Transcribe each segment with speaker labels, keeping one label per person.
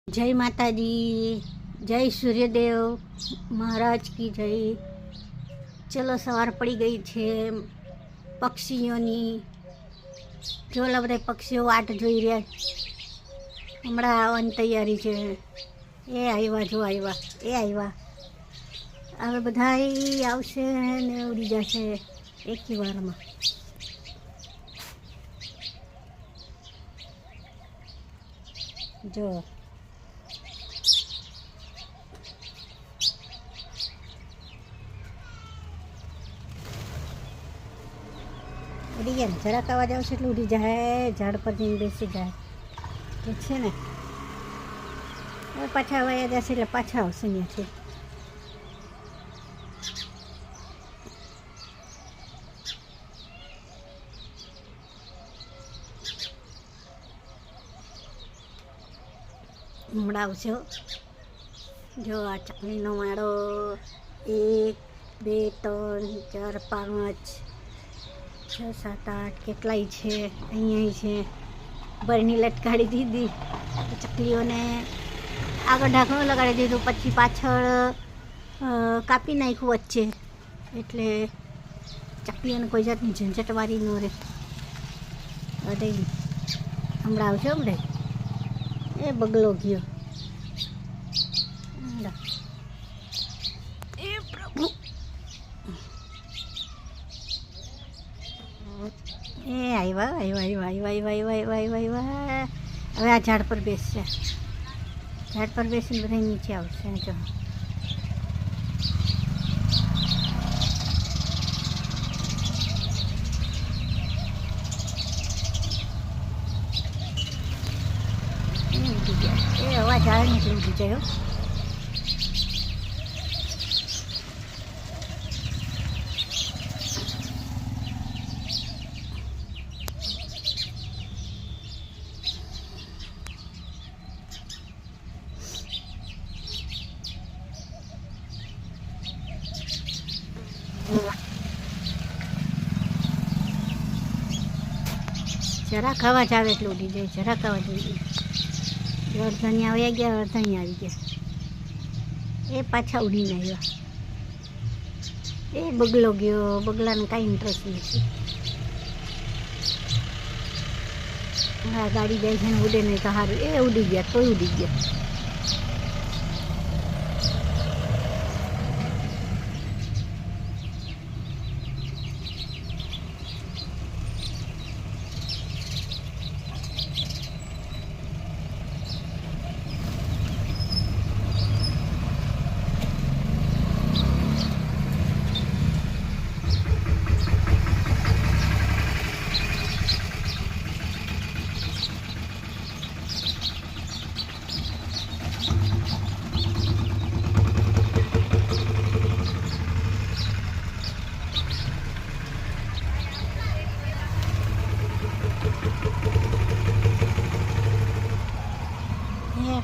Speaker 1: जय माताजी, जय सूर्यदेव महाराज की जय। चलो सवार पड़ी गई है पक्षीओनी। जो બધા પક્ષીઓ વાટ જોઈ રહ્યા, હમણાં આવવાની તૈયારી છે। એ આવ્યા, જો આવ્યા, એ આવ્યા। હવે બધા આવશે ને ઉડી જશે એકી વારમાં। જો ઉડી ગયા ને, જરાક અવાજ આવશે એટલે ઉડી જાય, ઝાડ પર જઈને બેસી જાય। તો છે ને હવે પાછા વયા જશે એટલે પાછા આવશે ત્યાંથી। હમણાં આવશે હો। જો આ ચકલીનો માળો 1 2 3 4 5 6 7 8 કેટલાય છે। અહીંયા છે બરણી લટકાડી દીધી, ચકલીઓને આગળ ઢાંકણું લગાડી દીધું, પછી પાછળ કાપી નાખ્યું વચ્ચે, એટલે ચકલીઓને કોઈ જાતની ઝંઝટવાળી ન રહે। અરે હમણાં આવશે, હમણાં એ બગલો ગયો। એ પ્રભુ, એ આવ્યા આવ્યા આવ્યા આવ્યા આવ્યા આવ્યા આવ્યા આવ્યા। હવે આ ઝાડ પર બેસશે, ઝાડ પર બેસીને બધા નીચે આવશે। જો ઉડી ગયા, એ અવાજ આવે ને એટલે ઉડી જાય હો। જરાક અવાજ આવે એટલે ઉડી જાય, જરાક અવાજ ઉડી જાય। અડધાની આવ્યા ગયા, અડધાની આવી ગયા, એ પાછા ઉડીને આવ્યા। એ બગલો ગયો, બગલાને કાંઈ ઇન્ટરેસ્ટ નથી। હા ગાડી જાય છે ને ઉડે નહીં તો સારું। એ ઉડી ગયા, તોય ઉડી ગયા।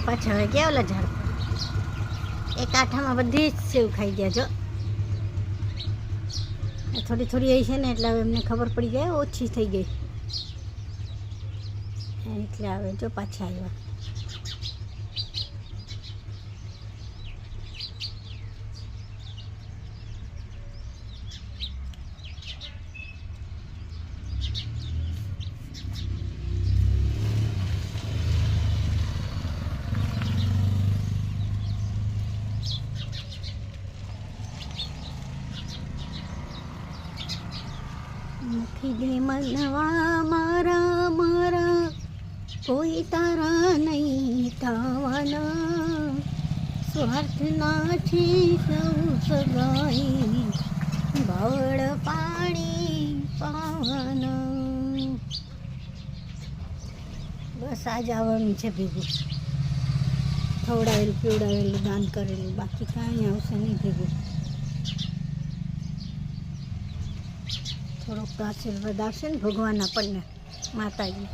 Speaker 1: પાછા હવે ગયા ઓલા ઝાડ પર, એક આઠામાં બધી જ સેવ ખાઈ ગયા। જો થોડી થોડી આવી છે ને એટલે હવે એમને ખબર પડી જાય ઓછી થઈ ગઈ, એટલે હવે જો પાછા આવ્યા। મુખી મનવા મારા મારા, કોઈ તારા નહીં થવાના, સ્વાર્થના છે સૌ સગાઈ, બળ પાણી પાવાના। બસ આ જ આવવાનું છે ભેગું, ખવડાવેલું પીવડાવેલું દાન કરેલું, બાકી કાંઈ આવશે નહીં ભેગું। થોડોક આશીર્વાદ આવશે ને ભગવાન આપણને, માતાજી।